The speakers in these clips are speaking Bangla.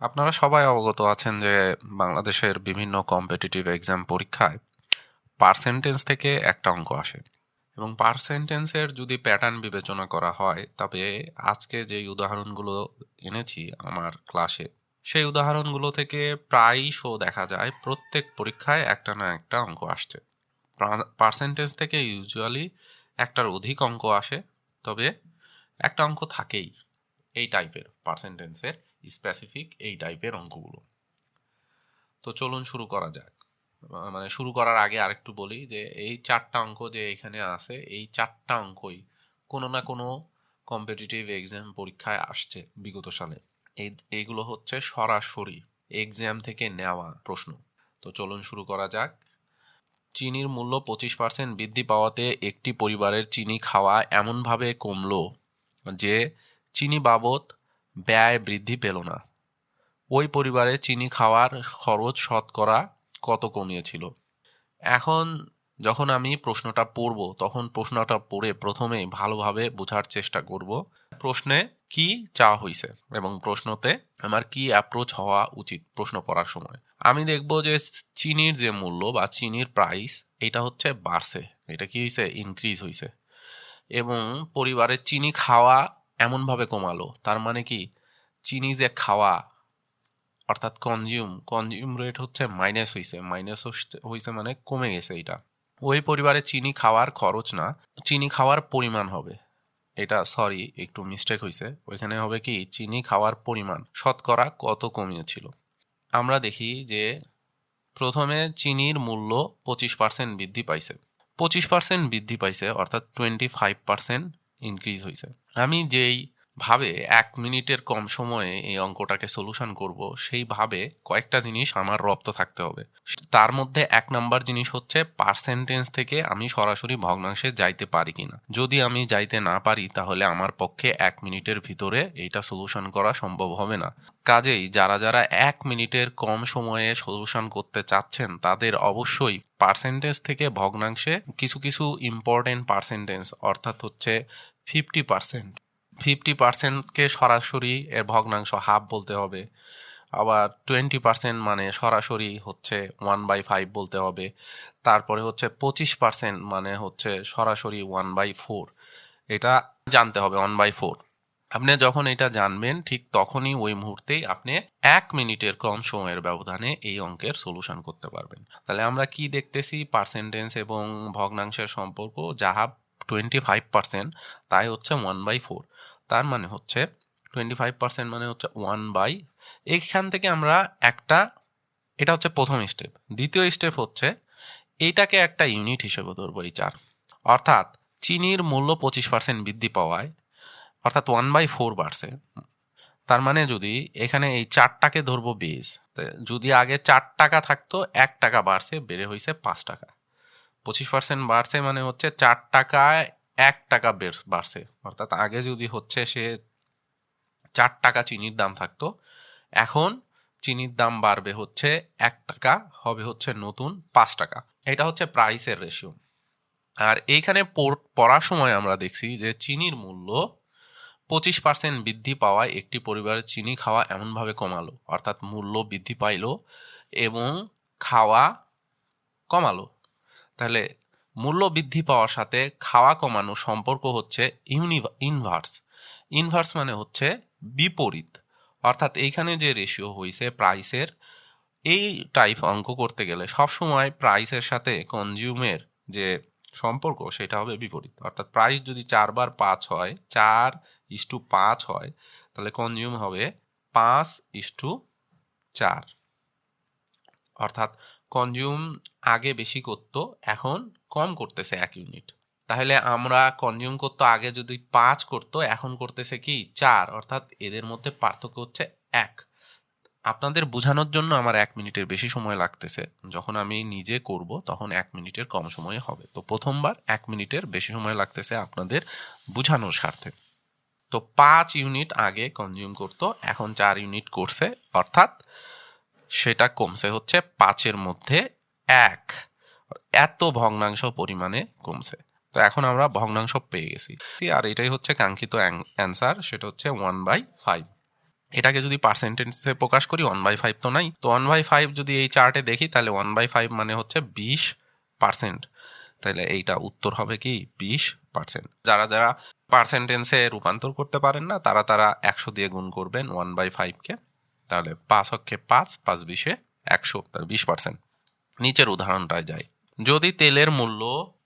আপনারা সবাই অবগত আছেন যে বাংলাদেশের বিভিন্ন কম্পিটিটিভ এক্সাম পরীক্ষায় পার্সেন্টেজ থেকে একটা অঙ্ক আসে এবং পার্সেন্টেজের যদি প্যাটার্ন বিবেচনা করা হয় তবে আজকে যেই উদাহরণগুলো এনেছি আমার ক্লাসে সেই উদাহরণগুলো থেকে প্রায়ই দেখা যায় প্রত্যেক পরীক্ষায় একটা না একটা অঙ্ক আসছে। পার্সেন্টেজ থেকে ইউজুয়ালি একটার অধিক অঙ্ক আসে, তবে একটা অঙ্ক থাকেই এই টাইপের পার্সেন্টেন্সের স্পেসিফিক এই টাইপের অঙ্কগুলো। তো চলুন শুরু করা যাক। মানে শুরু করার আগে আরেকটু বলি যে এই চারটা অঙ্ক যে এখানে আছে, এই চারটা অঙ্কই কোনো না কোনো কম্পিটিটিভ এক্সাম পরীক্ষায় আসছে বিগত সালে। এইগুলো হচ্ছে সরাসরি এক্সাম থেকে নেওয়া প্রশ্ন। তো চলুন শুরু করা যাক। চিনির মূল্য 25% বৃদ্ধি পাওয়াতে একটি পরিবারের চিনি খাওয়া এমনভাবে কমলো যে চিনি বাবদ ব্যয় বৃদ্ধি পেল না। ওই পরিবারে চিনি খাওয়ার খরচ শতকরা কত কমিয়েছিল? এখন যখন আমি প্রশ্নটা পড়ব তখন প্রশ্নটা পড়ে প্রথমেই ভালোভাবে বোঝার চেষ্টা করব প্রশ্নে কি চাওয়া হয়েছে এবং প্রশ্নতে আমার কি অ্যাপ্রোচ হওয়া উচিত প্রশ্ন পড়ার সময়। আমি দেখব যে চিনির যে মূল্য বা চিনির প্রাইস এটা হচ্ছে বাড়ছে, এটা কি হয়েছে, ইনক্রিজ হয়েছে। এবং পরিবারের চিনি খাওয়া এমনভাবে কমালো, তার মানে কি চিনি যে খাওয়া অর্থাৎ কনজিউম রেট হচ্ছে মাইনাস হয়েছে মানে কমে গেছে। এটা ওই পরিবারে চিনি খাওয়ার খরচ না, চিনি খাওয়ার পরিমাণ হবে। এটা সরি একটু মিস্টেক হয়েছে, ওইখানে হবে কি চিনি খাওয়ার পরিমাণ শতকরা কত কমিয়েছিল। আমরা দেখি যে প্রথমে চিনির মূল্য 25% বৃদ্ধি পাইছে। 25% বৃদ্ধি পাইছে অর্থাৎ 25% ইনক্রিজ হয়েছে। আমি যেই ভাবে 1 মিনিটের কম সময়ে এই অঙ্কটাকে সলিউশন করব সেইভাবে কয়েকটা জিনিস আমার রপ্ত থাকতে হবে। তার মধ্যে 1 নাম্বার জিনিস হচ্ছে পার্সেন্টেজ থেকে আমি সরাসরি ভগ্নাংশে যাইতে পারি কিনা। যদি আমি যাইতে না পারি তাহলে আমার পক্ষে 1 মিনিটের ভিতরে এইটা সলিউশন করা সম্ভব হবে না। কাজেই যারা যারা 1 মিনিটের কম সময়ে সলিউশন করতে চাচ্ছেন তাদের অবশ্যই পার্সেন্টেজ থেকে ভগ্নাংশে কিছু কিছু ইম্পর্টেন্ট পার্সেন্টেজ অর্থাৎ হচ্ছে 50%কে সরাসরি এর ভগ্নাংশ হাফ বলতে হবে। আবার 20% মানে সরাসরি হচ্ছে 1/5 বলতে হবে। তারপরে হচ্ছে 25% মানে হচ্ছে সরাসরি 1/4, এটা জানতে হবে 1/4। আপনি যখন এটা জানবেন ঠিক তখনই ওই মুহূর্তেই আপনি 1 মিনিটের কম সময়ের ব্যবধানে এই অঙ্কের সলিউশন করতে পারবেন। তাহলে আমরা কি দেখতেছি, পার্সেন্টেজ এবং ভগ্নাংশের সম্পর্ক যাহা 25% তাই হচ্ছে 1/4। তার মানে হচ্ছে 25% মানে হচ্ছে 1/, এইখান থেকে আমরা একটা, এটা হচ্ছে প্রথম স্টেপ। দ্বিতীয় স্টেপ হচ্ছে এইটাকে একটা ইউনিট হিসেবে ধরবো এই 4, অর্থাৎ চিনির মূল্য 25% বৃদ্ধি পাওয়ায় অর্থাৎ 1/4 বাড়ছে। তার মানে যদি এখানে এই 4টাকে ধরবো বেস, যদি আগে 4 টাকা থাকতো 1 টাকা বাড়ছে, বেড়ে হয়েছে 5 টাকা। 25% বাড়ছে মানে হচ্ছে 4 টাকায় 1 টাকা বাড়ছে। অর্থাৎ আগে যদি হচ্ছে সে 4 টাকা চিনির দাম থাকতো, এখন চিনির দাম বাড়বে হচ্ছে 1 টাকা, হবে হচ্ছে নতুন 5 টাকা। এটা হচ্ছে প্রাইসের রেশিও। আর এইখানে পড়ার সময় আমরা দেখছি যে চিনির মূল্য 25% বৃদ্ধি পাওয়ায় একটি পরিবারের চিনি খাওয়া এমনভাবে কমালো, অর্থাৎ মূল্য বৃদ্ধি পাইল এবং খাওয়া কমালো। তাহলে মূল্য বৃদ্ধি পাওয়ার সাথে খাওয়া কমানো সম্পর্ক হচ্ছে ইনভার্স। ইনভার্স মানে হচ্ছে বিপরীত। অর্থাৎ এইখানে যে রেশিও হয়েছে প্রাইসের, এই টাইপ অঙ্ক করতে গেলে সবসময় প্রাইসের সাথে কনজিউমের যে সম্পর্ক সেটা হবে বিপরীত। অর্থাৎ প্রাইস যদি 4/5 হয়, 4:5 হয়, তাহলে কনজিউম হবে 5:4। অর্থাৎ কনজিউম আগে বেশি করতো, এখন কম করতেছে 1 ইউনিট। তাহলে আমরা কনজিউম করতো আগে যদি 5 করতো, এখন করতেছে কি 4, অর্থাৎ এদের মধ্যে পার্থক্য হচ্ছে 1। আপনাদের বোঝানোর জন্য আমার 1 মিনিটের বেশি সময় লাগতেছে, যখন আমি নিজে করব তখন 1 মিনিটের কম সময়ে হবে। তো প্রথমবার 1 মিনিটের বেশি সময় লাগতেছে আপনাদের বোঝানোর স্বার্থে। তো 5 ইউনিট আগে কনজিউম করতো, এখন 4 ইউনিট করছে, অর্থাৎ সেটা কমছে হচ্ছে 5-এর মধ্যে 1, এত ভগ্নাংশ পরিমাণে কমছে। তো এখন আমরা ভগ্নাংশ পেয়ে গেছি, আর এটাই হচ্ছে কাঙ্ক্ষিত অ্যান্সার, সেটা হচ্ছে 1/5। এটাকে যদি পার্সেন্টেজে প্রকাশ করি 1/5 তো নাই, তো 1/5 যদি এই চার্টে দেখি তাহলে 1/5 মানে হচ্ছে 20%। তাহলে এইটা উত্তর হবে কি 20%। যারা যারা পার্সেন্টেন্সে রূপান্তর করতে পারেন না তারা তারা 100 দিয়ে গুণ করবেন 1/5-কে, তাহলে 5 অক্ষে 5, 5 20-এ 100, তাহলে 20%। নিচের উদাহরণটায় যাই। যদি তেলের মূল্য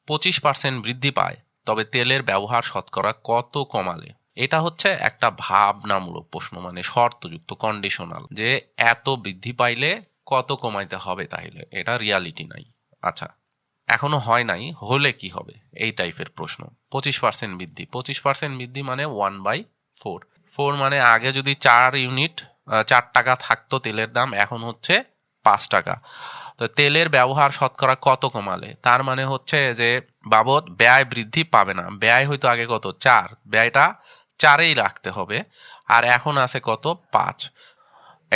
25% বৃদ্ধি পায় তবে তেলের ব্যবহার শতকরা কত কমালে? এটা হচ্ছে একটা ভাবনামূলক প্রশ্ন, মানে শর্তযুক্ত, কন্ডিশনাল, যে এত বৃদ্ধি পাইলে কত কমাইতে হবে, তাইলে এটা রিয়ালিটি নাই। আচ্ছা, এখনো হয় নাই, হলে কি হবে, এই টাইপের প্রশ্ন। 25% বৃদ্ধি, 25% বৃদ্ধি মানে 1/4। 4 মানে আগে যদি 4 টাকা থাকতো তেলের দাম, এখন হচ্ছে 5 টাকা। তো তেলের ব্যবহার শতকরা কত কমালে, তার মানে হচ্ছে যে বাবদ ব্যয় বৃদ্ধি পাবে না। ব্যয় হয়তো আগে কত 4, ব্যয়টা 4-এই রাখতে হবে, আর এখন আছে কত 5।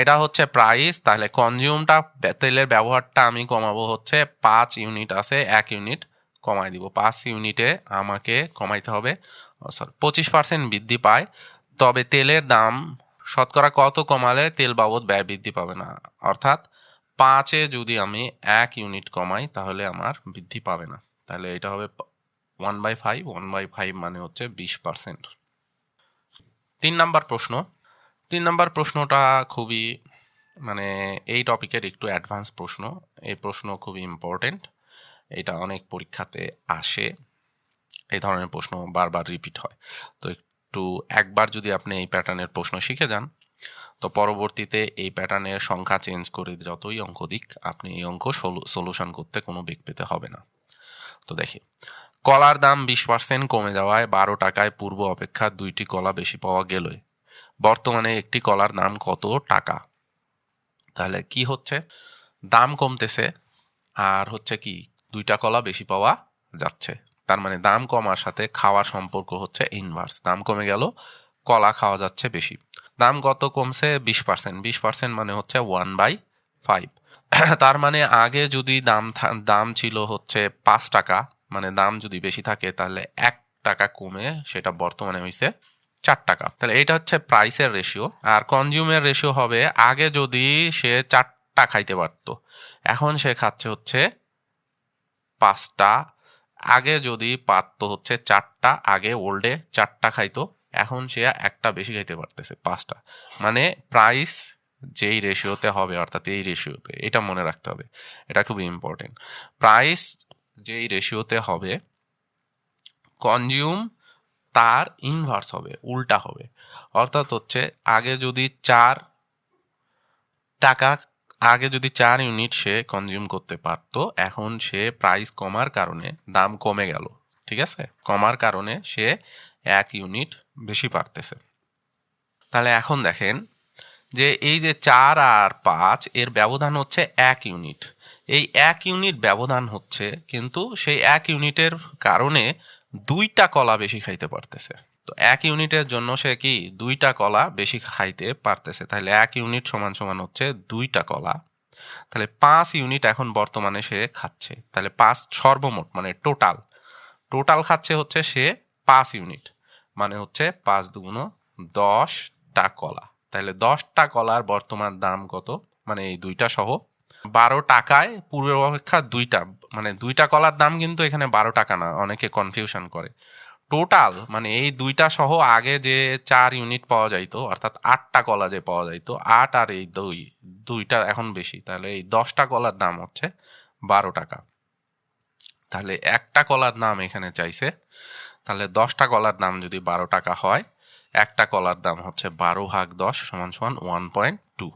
এটা হচ্ছে প্রাইস, তাহলে কনজিউমটা, তেলের ব্যবহারটা আমি কমাবো হচ্ছে 5 ইউনিট আছে, 1 ইউনিট কমাই দিব। 5 ইউনিটে আমাকে কমাইতে হবে, সরি 25% বৃদ্ধি পায়, তবে তেলের দাম শতকরা কত কমালে তেল বাবদ ব্যয় বৃদ্ধি পাবে না। অর্থাৎ 5-এ যদি আমি 1 ইউনিট কমাই তাহলে আমার বৃদ্ধি পাবে না। তাহলে এটা হবে 1/5, 1/5 মানে হচ্ছে 20%। 3 নাম্বার প্রশ্ন। 3 নাম্বার প্রশ্নটা খুবই, মানে এই টপিকের একটু অ্যাডভান্স প্রশ্ন। এই প্রশ্ন খুবই ইম্পর্টেন্ট, এটা অনেক পরীক্ষাতে আসে, এই ধরনের প্রশ্ন বারবার রিপিট হয়। তো একটু একবার যদি আপনি এই প্যাটার্নের প্রশ্ন শিখে যান, তো পরবর্তীতে এই প্যাটার্নের সংখ্যা চেঞ্জ করে যতই অঙ্ক দিক, আপনি এই অঙ্ক সলিউশন করতে কোনো বেগ পেতে হবে না। তো দেখি, কলার দাম 20% কমে যাওয়ায় 12 টাকায় পূর্ব অপেক্ষা 2টি কলা বেশি পাওয়া গেল, বর্তমানে একটি কলার দাম কত টাকা? তাহলে কি হচ্ছে, দাম কমতেছে আর হচ্ছে কি 2টা কলা বেশি পাওয়া যাচ্ছে, তার মানে দাম কমার সাথে খাওয়ার সম্পর্ক হচ্ছে ইনভার্স, দাম কমে গেল, কলা খাওয়া যাচ্ছে বেশি। দাম কত কমছে 20%, 20% মানে হচ্ছে 1/5। তার মানে আগে যদি দাম ছিল হচ্ছে 5 টাকা, মানে দাম যদি বেশি থাকে তাহলে 1 টাকা কমে সেটা বর্তমানে হয়েছে 4 টাকা। তাহলে এটা হচ্ছে প্রাইসের রেশিও। আর কনজিউমের রেশিও হবে, আগে যদি সে 4টা খাইতে পারতো, এখন সে খাচ্ছে হচ্ছে 5টা। আগে যদি পারতো হচ্ছে 4টা, আগে ওল্ডে 4টা খাইতো, এখন সে একটা বেশি খাইতে পারতেছে 5টা। মানে প্রাইস যেই রেশিওতে হবে, অর্থাৎ এই রেশিওতে, এটা মনে রাখতে হবে, এটা খুবই ইম্পর্টেন্ট। প্রাইস যেই রেশিওতে হবে, কনজিউম তার ইনভার্স হবে, উল্টা হবে। অর্থাৎ হচ্ছে আগে যদি 4 টাকা, আগে যদি 4 ইউনিট সে কনজিউম করতে পারতো, এখন সে প্রাইস কমার কারণে, দাম কমে গেল, ঠিক আছে, কমার কারণে সে 1 ইউনিট বেশি পারতেছে। তাহলে এখন দেখেন যে এই যে 4 আর 5 এর ব্যবধান হচ্ছে 1 ইউনিট। এই 1 ইউনিট ব্যবধান হচ্ছে, কিন্তু সেই 1 ইউনিটের কারণে 2টা কলা বেশি খাইতে পারতেছে। তো 1 ইউনিটের জন্য সে কি 2টা কলা বেশি খাইতে পারতেছে, তাহলে 1 ইউনিট সমান সমান হচ্ছে 2টা কলা। তাহলে 5 ইউনিট এখন বর্তমানে সে খাচ্ছে, তাহলে 5 সর্বমোট, মানে টোটাল খাচ্ছে হচ্ছে সে 5 ইউনিট, মানে হচ্ছে 5 দুগুণ 10টা কলা। তাহলে 10টা কলার বর্তমান দাম কত, মানে এই 2টা সহ 12 টাকায় পূর্বের অপেক্ষা 2টা, মানে 2টা কলার দাম কিন্তু এখানে 12 টাকা না, অনেকে কনফিউশন করে। টোটাল মানে এই 2টা সহ আগে যে 4 ইউনিট পাওয়া যাইতো, অর্থাৎ 8টা কলা যে পাওয়া যাইতো, 8 আর এই 2টা এখন বেশি, তাহলে এই 10টা কলার দাম হচ্ছে 12 টাকা। তাহলে একটা কলার দাম এখানে চাইছে, তাহলে 10টা কলার দাম যদি 12 টাকা হয়, একটা কলার দাম হচ্ছে 12 ভাগ 10 সমান সমান 1.2।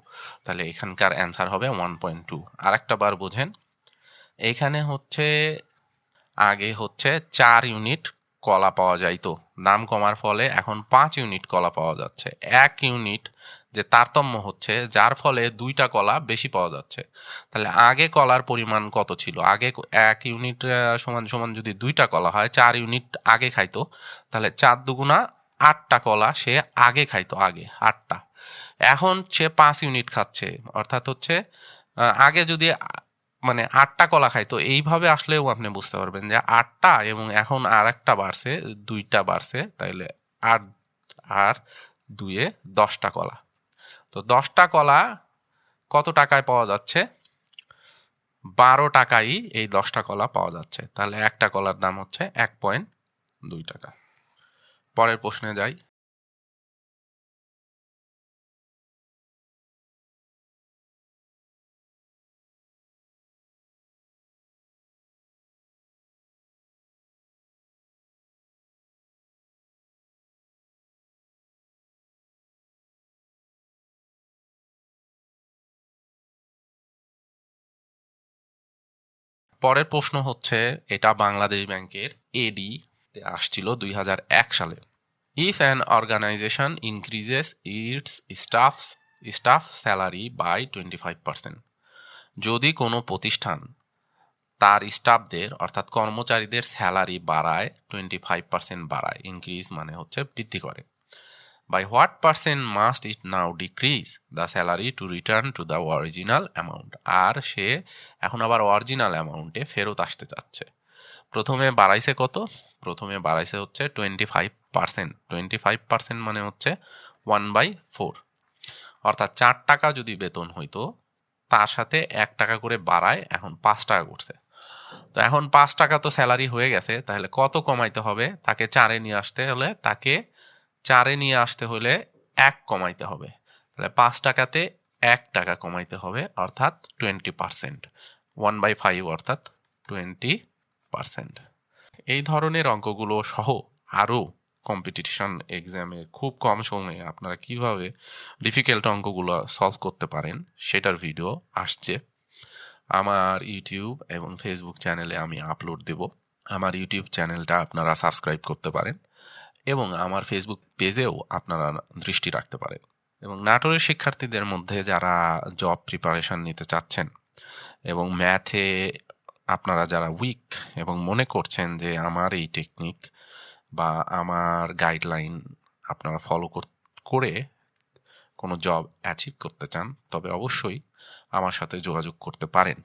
তাহলে এখানকার অ্যান্সার হবে 1.2। আর একটা বার বোঝেন, এখানে হচ্ছে আগে হচ্ছে 4 ইউনিট কলা পাওয়া যাইতো, দাম কমার ফলে এখন 5 ইউনিট কলা পাওয়া যাচ্ছে। 1 ইউনিট যে তারতম্য হচ্ছে, যার ফলে 2টা কলা বেশি পাওয়া যাচ্ছে। তাহলে আগে কলার পরিমাণ কত ছিল, আগে 1 ইউনিট সমান সমান যদি 2টা কলা হয়, 4 ইউনিট আগে খাইতো, তাহলে 4 দুগুণা 8টা কলা সে আগে খাইতো, আগে 8টা। এখন সে 5 ইউনিট খাচ্ছে, অর্থাৎ হচ্ছে আগে যদি মানে 8টা কলা খাইতো, এইভাবে আসলেও আপনি বুঝতে পারবেন যে 8টা এবং এখন আর একটা বাড়ছে, 2টা বাড়ছে, তাইলে 8 আর 2-এ 10টা কলা। তো 10টা কলা কত টাকায় পাওয়া যাচ্ছে? 12 টাকায় এই 10টা কলা পাওয়া যাচ্ছে। তাহলে একটা কলার দাম হচ্ছে 1.2 টাকা। পরের প্রশ্নে যাই। পরের প্রশ্ন হচ্ছে, এটা বাংলাদেশ ব্যাংকের এডি তে আসছিল 2001 সালে। If an organization increases its staff salary by 25%, যদি কোনো প্রতিষ্ঠান তার স্টাফদের অর্থাৎ কর্মচারীদের স্যালারি বাড়ায় 25% বাড়ায়, ইনক্রিজ মানে হচ্ছে বৃদ্ধি করে, by what percent must it now decrease the salary to return to the original amount? আর সে এখন আবার অরিজিনাল অ্যামাউন্টে ফেরত আসতে চাচ্ছে। প্রথমে বাড়াইছে কত? প্রথমে বাড়াইছে হচ্ছে 25%। 25% মানে হচ্ছে 1/4, অর্থাৎ 4 টাকা যদি বেতন হইতো তার সাথে 1 টাকা করে বাড়ায় এখন 5 টাকা করছে। তো এখন 5 টাকা তো স্যালারি হয়ে গেছে, তাহলে কত কমাইতে হবে? তাকে 4-এ নিয়ে আসতে হলে 1 কমাইতে হবে। তাহলে 5 টাকাতে 1 টাকা কমাইতে হবে, অর্থাৎ 20%। 1/5 অর্থাৎ 20%। এই ধরনের অঙ্কগুলো সহ আরও কম্পিটিশন এক্সামে খুব কম সময়ে আপনারা কিভাবে ডিফিকাল্ট অঙ্কগুলো সলভ করতে পারেন সেটার ভিডিও আসছে। আমার ইউটিউব এবং ফেসবুক চ্যানেলে আমি আপলোড দেব। আমার ইউটিউব চ্যানেলটা আপনারা সাবস্ক্রাইব করতে পারেন এবং আমার ফেসবুক পেজেও আপনারা দৃষ্টি রাখতে পারেন। এবং নাটোরের শিক্ষার্থীদের মধ্যে যারা জব প্রিপারেশন নিতে চাচ্ছেন এবং ম্যাথে আপনারা যারা উইক এবং মনে করছেন যে আমার এই টেকনিক বা আমার গাইডলাইন আপনারা ফলো করে কোনো জব অ্যাচিভ করতে চান, তবে অবশ্যই আমার সাথে যোগাযোগ করতে পারেন।